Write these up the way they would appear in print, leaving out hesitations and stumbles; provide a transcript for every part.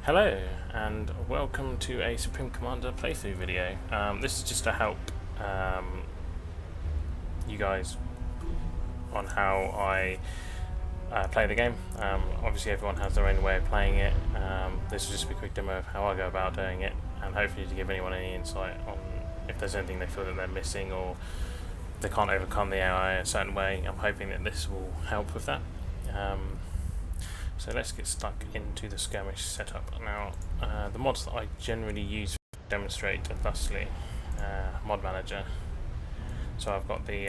Hello and welcome to a Supreme Commander playthrough video. This is just to help you guys on how I play the game. Obviously everyone has their own way of playing it. This will just be a quick demo of how I go about doing it, and hopefully to give anyone any insight on if there's anything they feel that they're missing or they can't overcome the AI a certain way. I'm hoping that this will help with that. So let's get stuck into the skirmish setup. Now, the mods that I generally use to demonstrate thusly, mod manager. So I've got the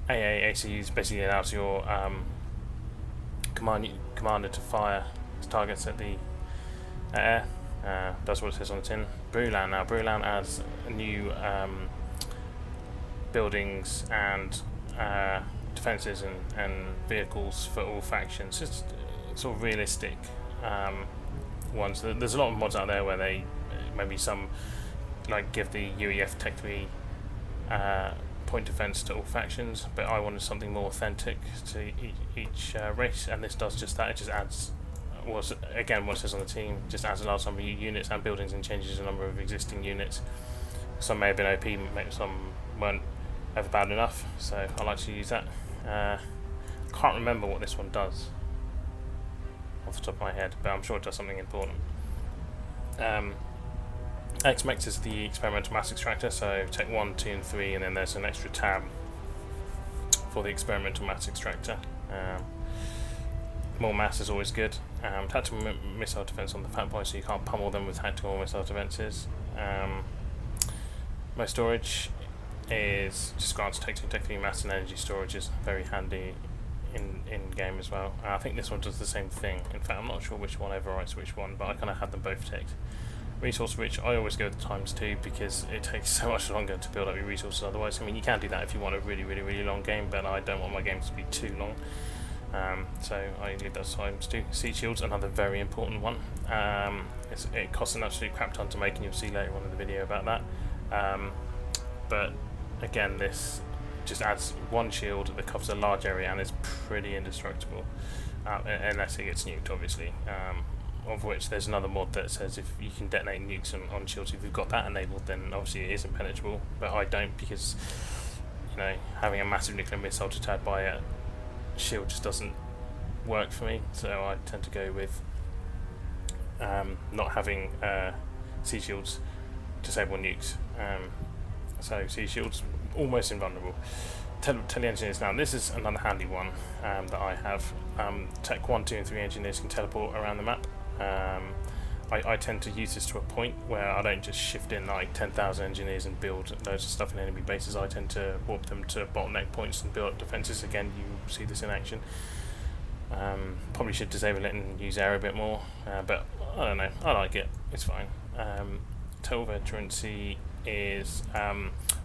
AACUs, basically allows your commander to fire targets at the air. That's what it says on the tin. Brewland. Now, Brewland adds new buildings and defences and vehicles for all factions. Just sort of realistic ones. There's a lot of mods out there where they maybe some like give the UEF Tech 3 point defense to all factions, but I wanted something more authentic to each race, and this does just that. It just adds again what it says on the team, just adds a large number of units and buildings and changes the number of existing units. Some may have been OP, some weren't ever bad enough, so I like to use that. Can't remember what this one does off the top of my head, but I'm sure it does something important. XMEX is the experimental mass extractor, so Tech 1, 2 and 3, and then there's an extra tab for the experimental mass extractor. More mass is always good. Tactical missile defense on the fat point, so you can't pummel them with tactical missile defenses. Most storage is just grants Tech 2, Tech 3 mass and energy storage is very handy in game as well. I think this one does the same thing. In fact, I'm not sure which one overwrites which one, but I kind of had them both ticked. Resource rich, I always go with the ×2 because it takes so much longer to build up your resources otherwise. I mean, you can do that if you want a really long game, but I don't want my games to be too long. So I leave those ×2. Seed shields, another very important one. It costs an absolute crap ton to make, and you'll see later on in the video about that. But again, this just adds one shield that covers a large area and is pretty indestructible, unless it gets nuked, obviously. Of which there's another mod that says if you can detonate nukes on shields, if you've got that enabled, then obviously it is impenetrable. But I don't, because having a massive nuclear missile just add by a shield just doesn't work for me. So I tend to go with not having sea shields disable nukes. So sea shields almost invulnerable. Tele-engineers, now this is another handy one that I have. Tech 1, 2 and 3 engineers can teleport around the map. I tend to use this to a point where I don't just shift in like 10,000 engineers and build loads of stuff in enemy bases. I tend to warp them to bottleneck points and build up defences. Again, you see this in action. Probably should disable it and use air a bit more, but I don't know, I like it, it's fine. Total veterancy is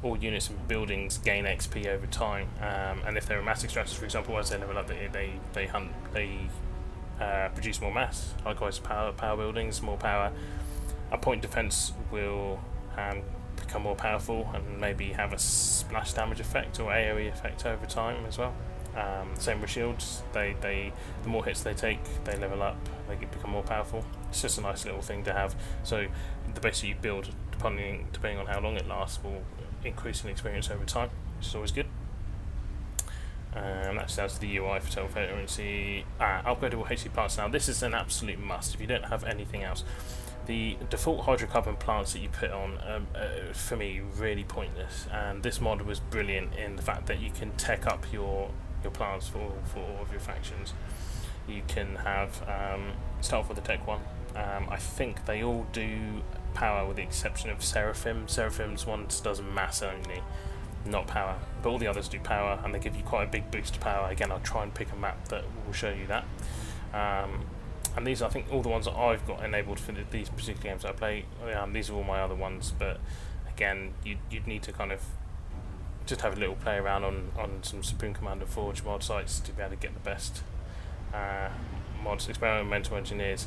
all units and buildings gain XP over time, and if they're mass extractors, for example, as they level up, they produce more mass. Likewise, power buildings, more power. A point defense will become more powerful and maybe have a splash damage effect or AoE effect over time as well. Same with shields. The more hits they take, they level up. They become more powerful. It's just a nice little thing to have. So the base that you build, depending on how long it lasts, will increase in experience over time, which is always good. That's down to the UI for total veterancy. Upgradable HC plants. Now this is an absolute must if you don't have anything else. The default hydrocarbon plants that you put on, for me, really pointless. And this mod was brilliant in the fact that you can tech up your plants for all of your factions. You can have start off with the Tech 1. I think they all do power with the exception of Seraphim. Seraphim's one does mass only, not power, but all the others do power, and they give you quite a big boost to power. Again, I'll try and pick a map that will show you that. And these are, I think, all the ones that I've got enabled for these particular games that I play. These are all my other ones, but again, you'd need to kind of just have a little play around on some Supreme Commander Forge mod sites to be able to get the best mods. Experimental engineers,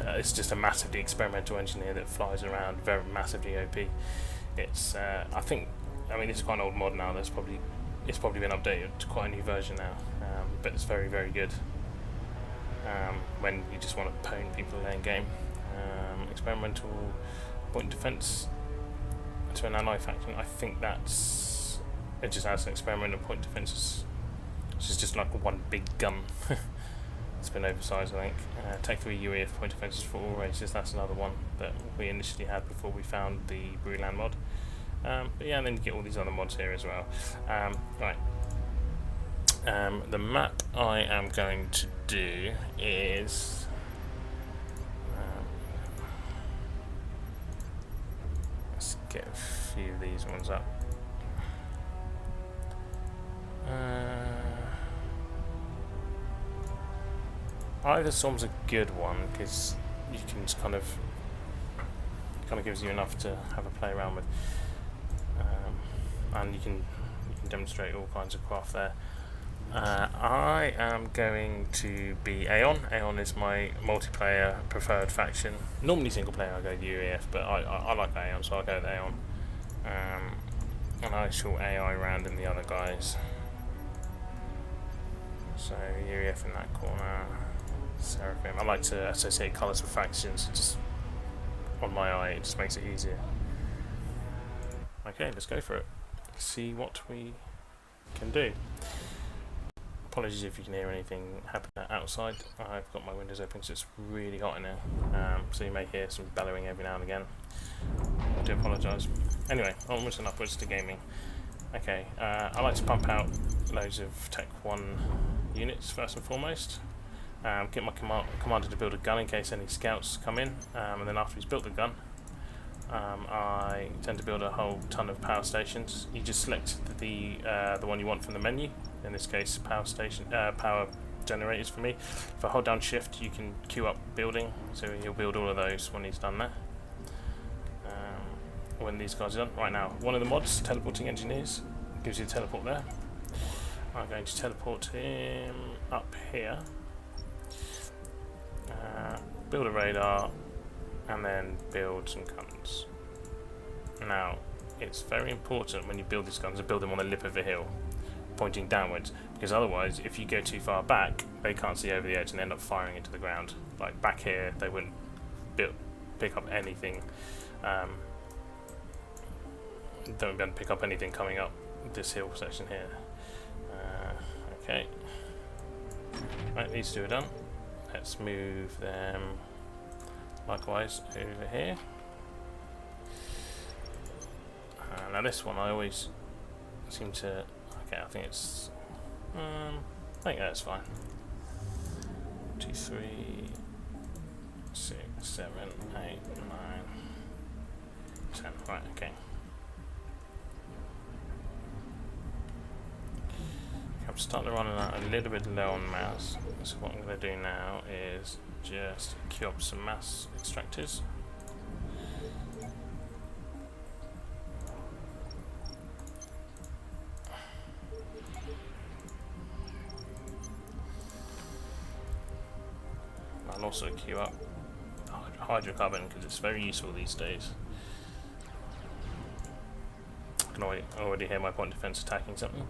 it's just a massively experimental engineer that flies around, very massively OP. It's I mean, this is quite an old mod now. It's probably been updated to quite a new version now, but it's very good. when you just want to pwn people in game. Experimental point defense to an ally faction. I think it just has an experimental point defense, which is just like one big gun. It's been oversized, I think. Tech 3 UEF point defenses for all races. That's another one that we initially had before we found the Brewland mod. But yeah, and then you get all these other mods here as well. Right. The map I am going to do is let's get a few of these ones up. Either Storm's a good one because you can just kind of gives you enough to have a play around with, and you can demonstrate all kinds of craft there. I am going to be Aeon. Aeon is my multiplayer preferred faction. Normally single player I go UEF, but I like Aeon, so I'll go with Aeon. And I shall AI random the other guys. So UEF in that corner. Seraphim. I like to associate colours with factions. It just on my eye, it just makes it easier. Okay, let's go for it. See what we can do. Apologies if you can hear anything happen outside. I've got my windows open because it's really hot in here, so you may hear some bellowing every now and again. I do apologise. Anyway, onwards and upwards to gaming. Okay, I like to pump out loads of Tech 1 units first and foremost. Get my commander to build a gun in case any scouts come in, and then after he's built the gun, I tend to build a whole ton of power stations. You just select the one you want from the menu. In this case, power generators for me. If I hold down Shift, you can queue up building, so he'll build all of those when he's done that. When these guys are done. Right now, one of the mods, Teleporting Engineers, gives you a teleport there. I'm going to teleport him up here. Build a radar, and then build some guns. Now, it's very important when you build these guns to build them on the lip of a hill, pointing downwards, because otherwise, if you go too far back, they can't see over the edge and end up firing into the ground. Like back here, they wouldn't pick up anything. Don't be able to pick up anything coming up this hill section here. Okay. Right, these two are done. Let's move them likewise over here. Now this one I always seem to... Okay, I think it's... I think that's fine. 2, 3, 6, 7, 8, 9, 10. Right, okay. I'm starting to run a little bit low on mass, so what I'm going to do now is just queue up some mass extractors. I'll also queue up hydrocarbon because it's very useful these days. I can already hear my point defense attacking something.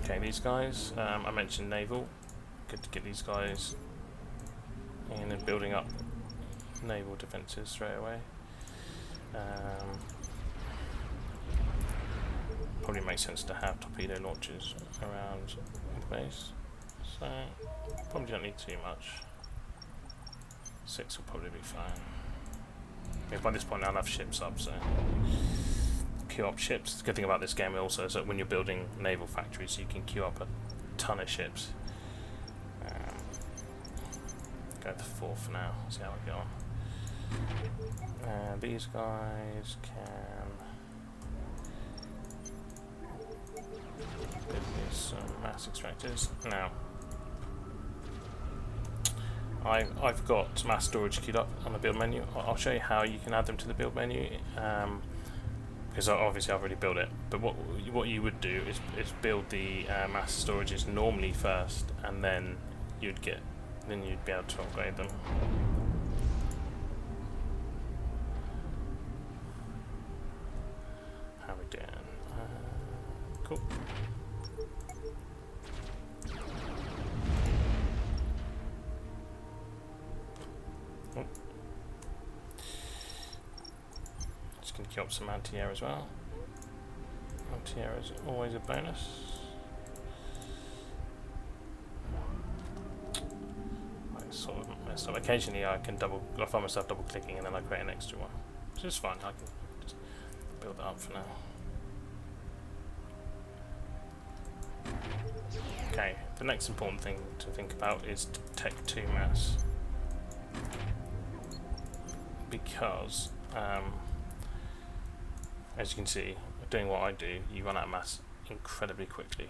Okay, these guys, I mentioned naval. Good to get these guys in and building up naval defences straight away. Probably makes sense to have torpedo launchers around the base, so probably don't need too much. 6 will probably be fine. Yeah, by this point I'll have ships up, so queue up ships. The good thing about this game also is that when you're building naval factories, you can queue up a ton of ships. Go to 4 for now, see how we get on. These guys can give me some mass extractors. Now, I've got mass storage queued up on the build menu. I'll show you how you can add them to the build menu. Because obviously I've already built it, but what you would do is build the mass storages normally first, and then you'd be able to upgrade them. How we doing? Cool. Oh. Just going to keep up some anti-air as well. Anti-air is always a bonus. So occasionally I find myself double clicking and then I create an extra one, which is fine. I can just build that up for now. Okay, the next important thing to think about is Tech 2 mass, because as you can see, doing what I do, you run out of mass incredibly quickly.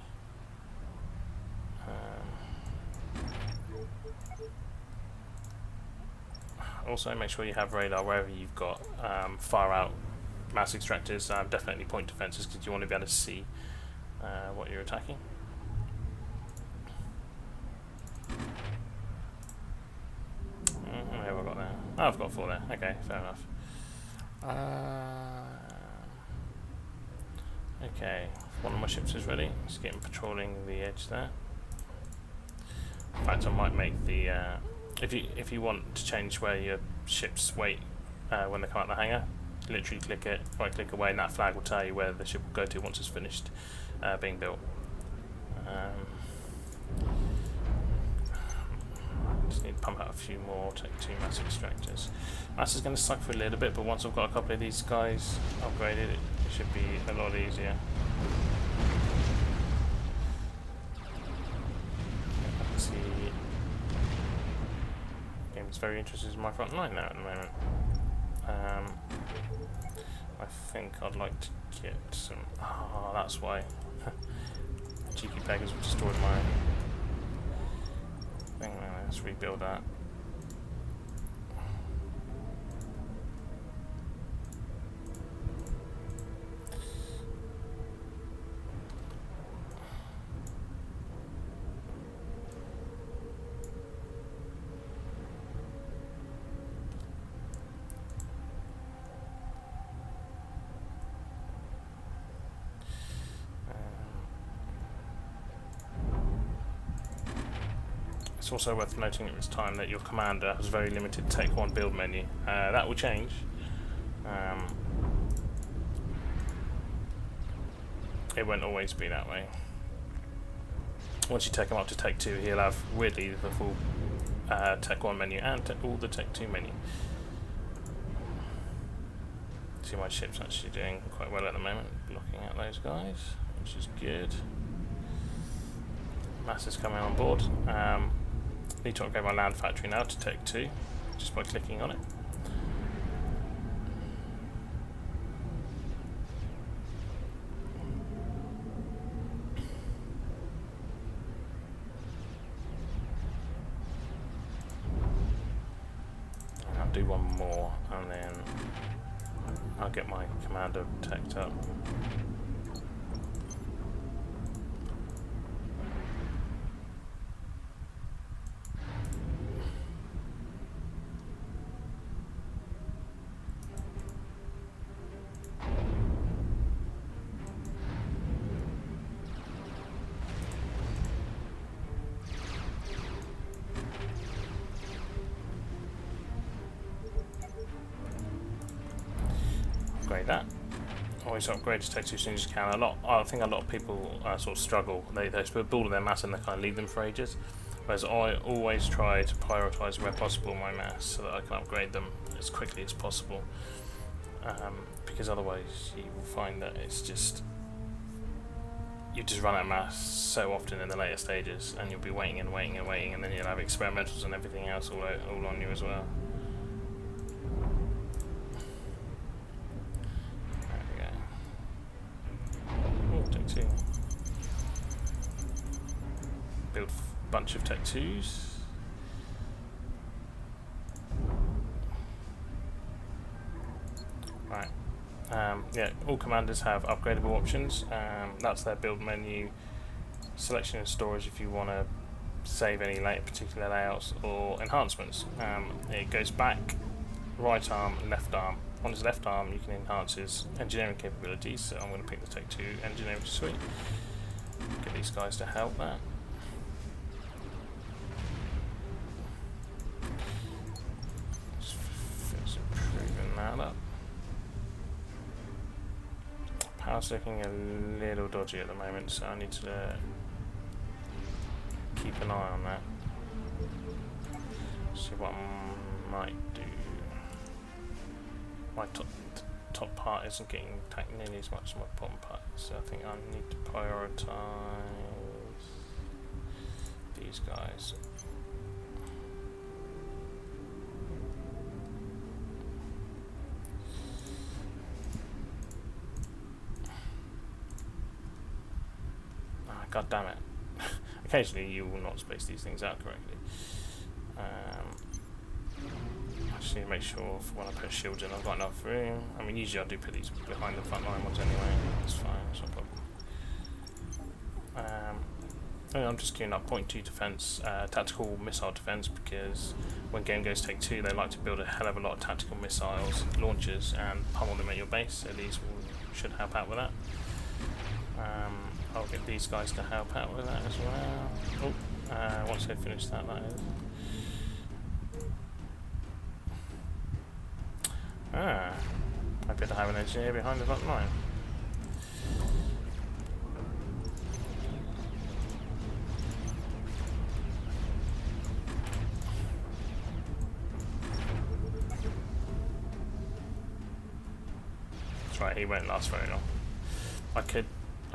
Also, make sure you have radar wherever you've got far out mass extractors. Definitely point defenses, because you want to be able to see what you're attacking. What have I got there? Oh, I've got 4 there. Okay, fair enough. Okay, one of my ships is ready. Just getting patrolling the edge there. In fact, I might make the if you want to change where your ships wait when they come out the hangar, literally click it, right click away, and that flag will tell you where the ship will go to once it's finished being built. Just need to pump out a few more Tech 2 mass extractors. Mass is going to suck for a little bit, but once I've got a couple of these guys upgraded, it should be a lot easier. Let's see. Game's very interested in my front line now at the moment. I think I'd like to get some. Ah, that's why. Cheeky beggars have destroyed my thing. Let's rebuild that. It's also worth noting at this time that your commander has very limited Tech 1 build menu. That will change. It won't always be that way. Once you take him up to Tech 2, he'll have, weirdly, the full Tech 1 menu and all the Tech 2 menu. See, my ship's actually doing quite well at the moment, looking at those guys, which is good. Mass is coming on board. Need to upgrade my land factory now to Tech 2, just by clicking on it. And I'll do one more, and then I'll get my commander teched up. Upgrade that. Always upgrade to Tech 2 as soon as you can. I think a lot of people sort of struggle. They build their mass and they kind of leave them for ages. Whereas I always try to prioritise where possible my mass so that I can upgrade them as quickly as possible. Because otherwise you will find that it's just you just run out of mass so often in the later stages, and you'll be waiting and waiting and waiting, and then you'll have experimentals and everything else all on you as well. Build a bunch of Tech 2s. Right. Yeah, all commanders have upgradable options. That's their build menu, selection and storage if you want to save any particular layouts or enhancements. It goes back, right arm, left arm. On his left arm you can enhance his engineering capabilities, so I'm going to pick the Tech 2 engineering suite. Get these guys to help that. Power's looking a little dodgy at the moment, so I need to keep an eye on that. See what I might do. My top part isn't getting attacked nearly as much as my bottom part, so I think I need to prioritise these guys. Ah, God damn it. Occasionally you will not space these things out correctly. I just need to make sure when I put shields in I've got enough room. I mean, usually I do put these behind the front line ones anyway. That's fine, that's no problem. I'm just queuing up point 2 defense, tactical missile defense, because when game goes take 2 they like to build a hell of a lot of tactical missiles, launchers, and pummel them at your base, so these should help out with that. I'll get these guys to help out with that as well. Oh, once they finish that, that is. I better have an engineer behind the front line. That's right, he won't last very long. I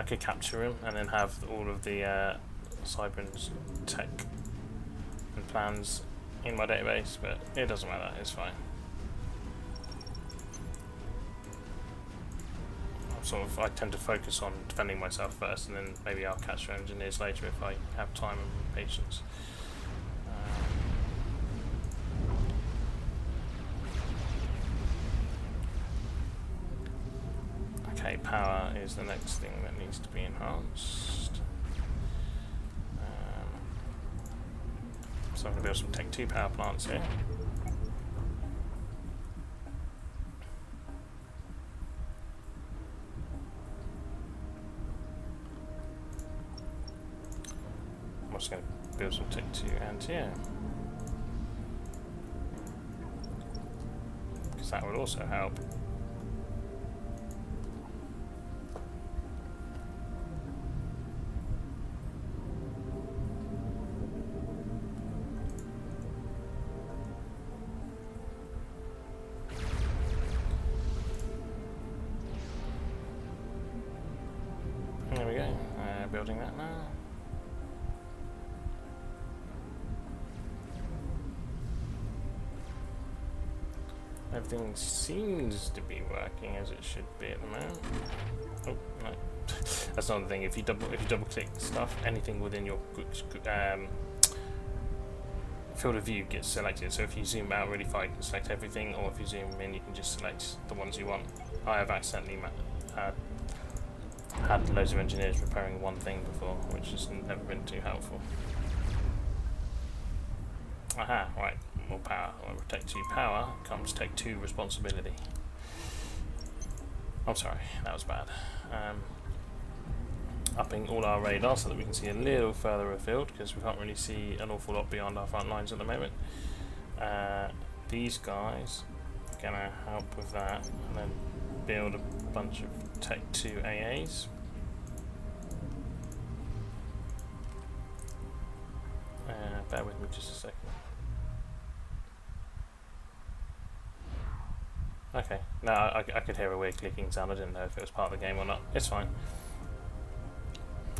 could capture him and then have all of the Cybran's tech and plans in my database, but it doesn't matter, it's fine. I tend to focus on defending myself first, and then maybe I'll capture engineers later if I have time and patience. Okay, power is the next thing that needs to be enhanced. So I'm going to build some Tech 2 power plants here. I'm just going to build some Tech 2 and here, because that would also help. There we go, building that now. Everything seems to be working as it should be at the moment. Oh no, that's another thing. If you double click stuff, anything within your field of view gets selected. So if you zoom out really far, you can select everything, or if you zoom in, you can just select the ones you want. I have accidentally had loads of engineers repairing one thing before, which has never been too helpful. Aha, right. More power. When we Tech 2 power comes Tech 2 responsibility. I'm sorry, that was bad. Upping all our radar so that we can see a little further afield, because we can't really see an awful lot beyond our front lines at the moment. These guys are going to help with that, and then build a bunch of Tech 2 AAs. Bear with me just a second. Okay, no, I could hear a weird clicking sound. I didn't know if it was part of the game or not. It's fine.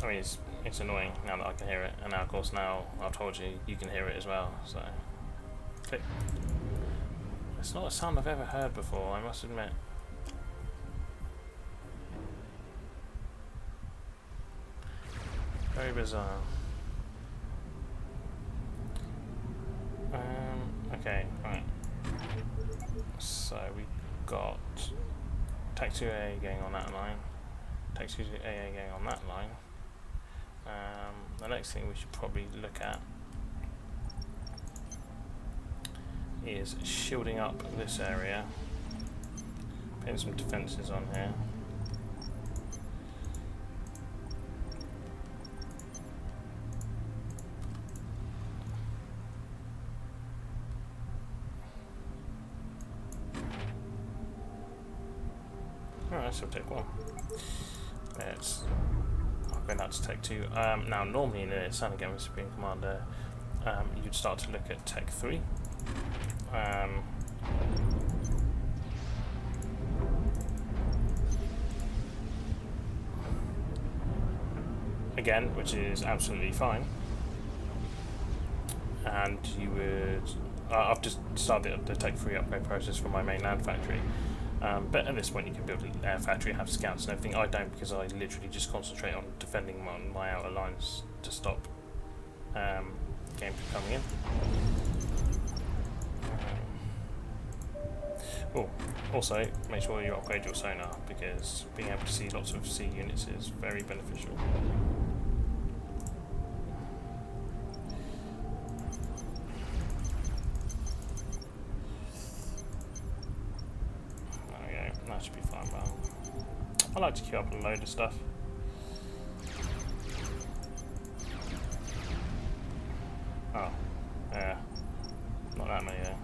I mean, it's annoying now that I can hear it, and now, of course, now I've told you, you can hear it as well. So, click. It's not a sound I've ever heard before, I must admit. Very bizarre. Okay, right. So we got Tech 2 AA going on that line, Tech 2 AA going on that line. The next thing we should probably look at is shielding up this area, putting some defences on here. Alright, so Tech 1. Let's upgrade that to Tech 2. Now, normally in a Sun Again with Supreme Commander, you'd start to look at Tech 3. Again, which is absolutely fine. And you would... I've just started the Tech 3 upgrade process for my main land factory. But at this point you can build an air factory, have scouts and everything. I don't, because I literally just concentrate on defending my outer lines to stop game from coming in. Also, make sure you upgrade your sonar, because being able to see lots of sea units is very beneficial. That should be fine. Well, I like to queue up a load of stuff. Oh, yeah, not that many there.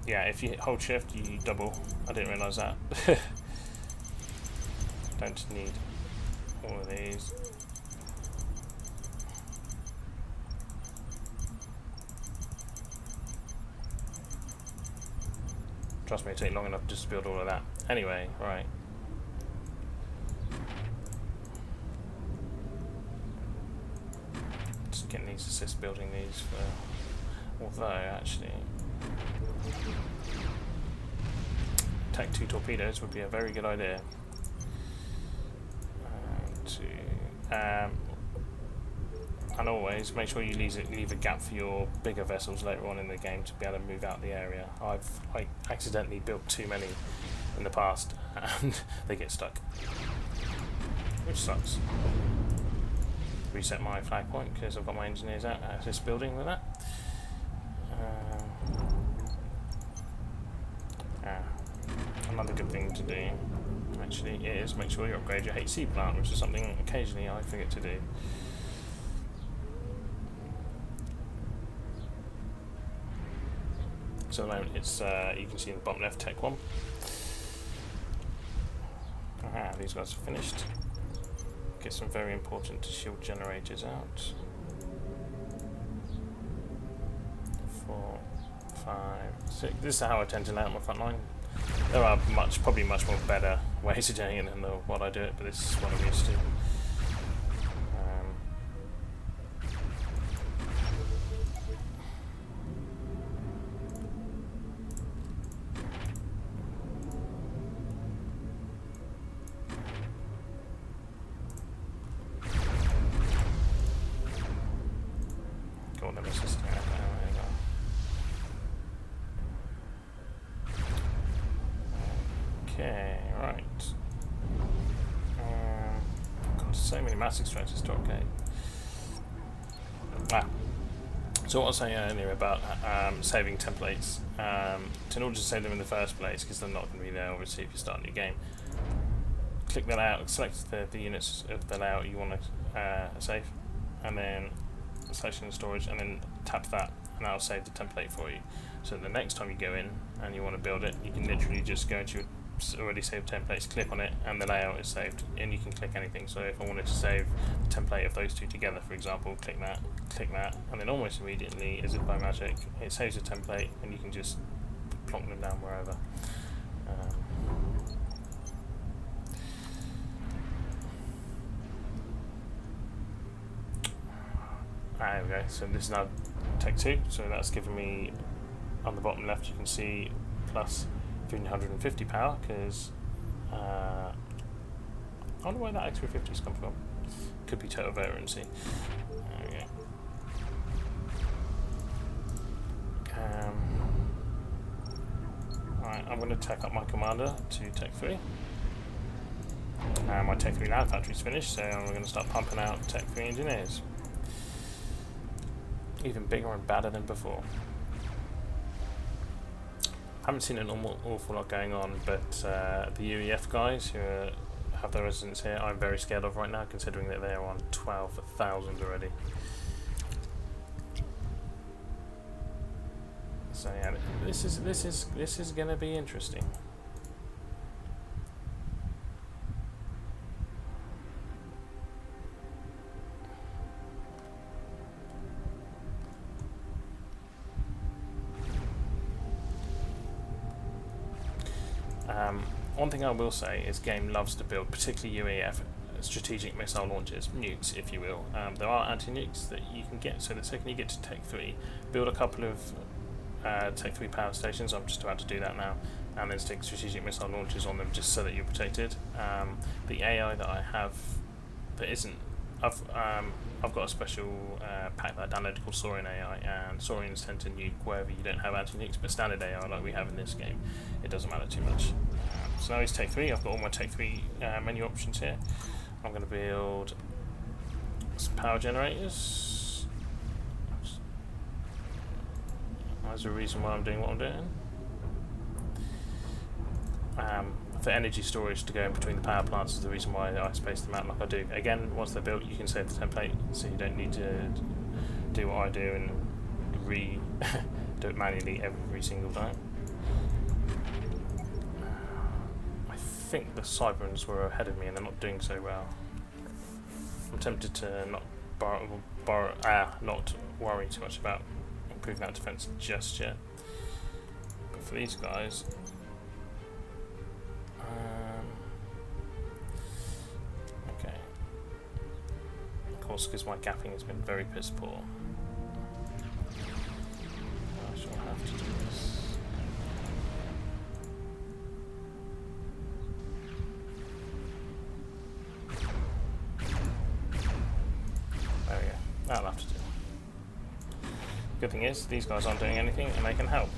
Yeah, if you hold shift, you double. I didn't realise that. Don't need all of these. Trust me, it take long enough just to build all of that. Anyway, right. Just getting these assists building these for... Although, actually... Tech 2 torpedoes would be a very good idea. And always make sure you leave a gap for your bigger vessels later on in the game to be able to move out the area. I've accidentally built too many in the past and they get stuck, which sucks. Reset my flag point because I've got my engineers out at this building with that. Another good thing to do actually is make sure you upgrade your HC plant, which is something occasionally I forget to do. So at the moment it's you can see in the bottom left Tech 1. These guys are finished. Get some very important shield generators out. 4, 5, 6. This is how I tend to lay out my front line. There are probably much more better ways of doing it than what I do it, but this is what I'm used to. Go on, let me just Okay, right. Got so many mass extractors to upgrade. So what I was saying earlier about saving templates, in order to save them in the first place, because they're not going to be there obviously if you start a new game, click the layout, select the units of the layout you want to save, and then selection and storage, and then tap that, and that'll save the template for you. So the next time you go in and you want to build it, you can literally just go into your already saved templates, click on it, and the layout is saved, and you can click anything. So if I wanted to save the template of those two together, for example, click that, and then almost immediately, as if by magic, it saves the template, and you can just plonk them down wherever. There we go. So this is now Tech 2, so that's given me, on the bottom left you can see plus 350 power, because I don't know where that extra 50 has come from. Could be total veterancy. There we go. Alright, I'm going to tech up my commander to Tech 3. My Tech 3 land factory is finished, so I'm going to start pumping out Tech 3 engineers. Even bigger and badder than before. haven't seen an awful lot going on, but the UEF guys who have their residence here, I'm very scared of right now, considering that they are on 12,000 already. So yeah, this is going to be interesting. One thing I will say is game loves to build, particularly UAF, strategic missile launchers, nukes if you will. There are anti-nukes that you can get, so the second you get to Tech 3, build a couple of Tech 3 power stations. I'm just about to do that now, and then stick strategic missile launchers on them just so that you're protected. The AI that I have that isn't, I've got a special pack that I downloaded called Saurian AI, and Saurians tend to nuke wherever you don't have anti-nukes, but standard AI like we have in this game, it doesn't matter too much. So now it's Tech 3, I've got all my Tech 3 menu options here. I'm going to build some power generators. There's a reason why I'm doing what I'm doing. For energy storage to go in between the power plants is the reason why I space them out like I do. Again, once they're built, you can save the template, so you don't need to do what I do and do it manually every single time. I think the Cyberans were ahead of me and they're not doing so well. I'm tempted to not not worry too much about improving that defense just yet. But for these guys, okay. Of course, because my gapping has been very piss poor, I shall have to do this. There we go. That'll have to do. Good thing is, these guys aren't doing anything and they can help.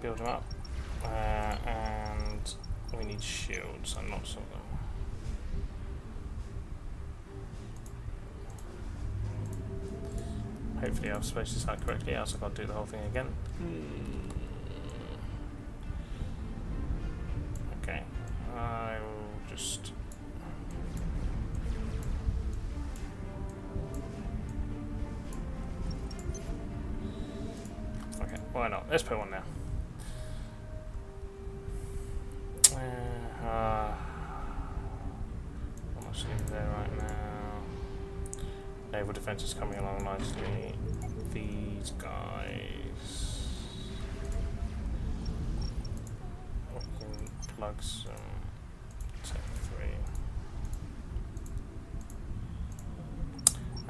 Build them up. And we need shields and lots of them. Hopefully I've spaced this out correctly, else I've got to do the whole thing again. Okay, I'll just... Okay, why not? Let's put one now. Not much there right now. Naval defense is coming along nicely. These guys, we can plug some Tech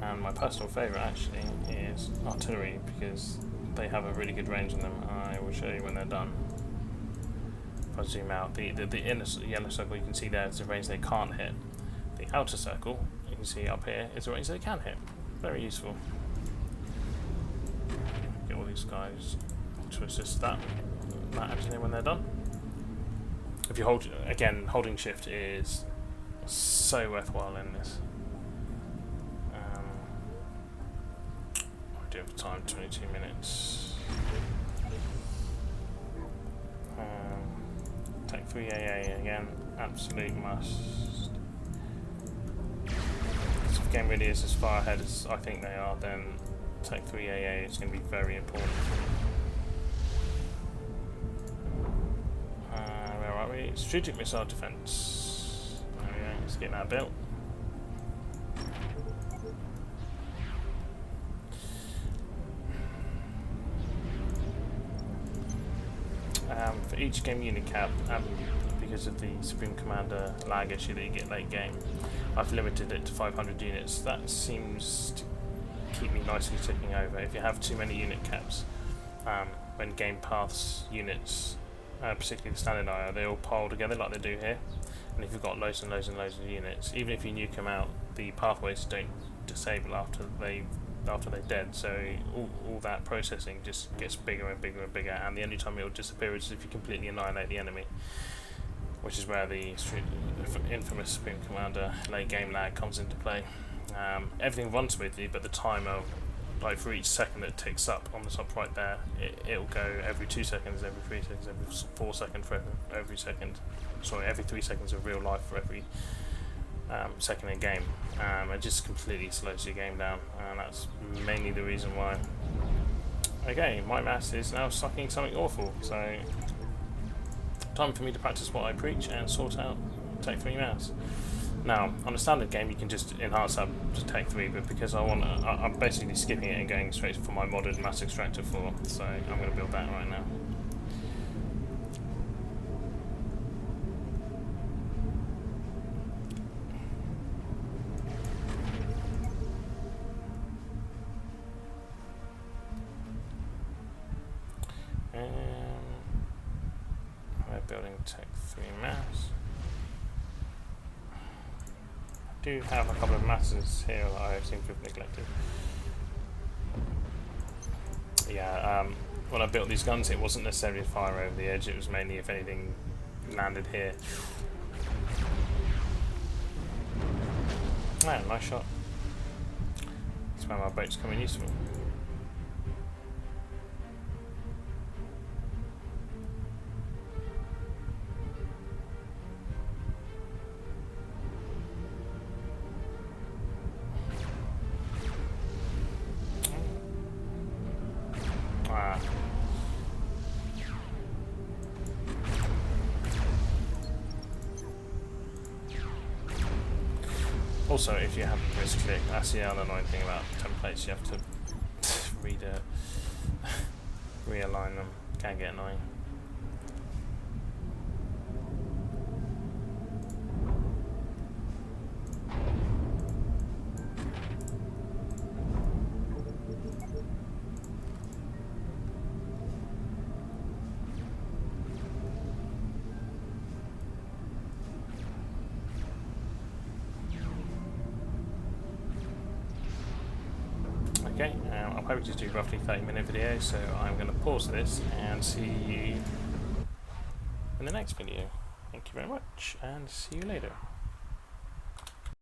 3. And my personal favourite actually is artillery, because they have a really good range on them. I will show you when they're done. If I zoom out, the inner yellow circle you can see there is the range they can't hit. The outer circle you can see up here is the range they can hit. Very useful. Get all these guys to assist that engineer when they're done. If you hold, again, holding shift is so worthwhile in this. I do have time, 22 minutes. Tech 3 AA again, absolute must. If the game really is as far ahead as I think they are, then Tech 3 AA is going to be very important. Where are we? Strategic missile defense. There we go, let's get that built. For each game unit cap, because of the Supreme Commander lag issue that you get late game, I've limited it to 500 units. That seems to keep me nicely ticking over. If you have too many unit caps, when game paths units particularly the standard IO, they all pile together like they do here. And if you've got loads and loads and loads of units, even if you nuke them out, the pathways don't disable after they're dead. So all that processing just gets bigger and bigger and bigger, and the only time it will disappear is if you completely annihilate the enemy, which is where the infamous Supreme Commander late game lag comes into play. Everything runs smoothly, but the timer, like for each second that ticks up on the top right there, it'll go every 2 seconds, every 3 seconds, every 4 seconds for every second. Sorry, every 3 seconds of real life for every second in game. It just completely slows your game down, and that's mainly the reason why. Okay, my mass is now sucking something awful, so time for me to practice what I preach and sort out Tech 3 mass. Now, on a standard game, you can just enhance that to Tech 3, but because I'm basically skipping it and going straight for my modded Mass Extractor 4, so I'm going to build that right now. We're building Tech 3 mass. I do have a couple of masses here that I seem to have neglected. Yeah, when I built these guns, it wasn't necessarily fire over the edge, it was mainly, if anything, landed here. Ah, nice shot. That's where my boat's coming useful. Also, if you have to misclick, that's the other annoying thing about templates, you have to realign them. Can get annoying. Okay, I'm hoping to do roughly 30-minute video, so I'm going to pause this and see you in the next video. Thank you very much, and see you later.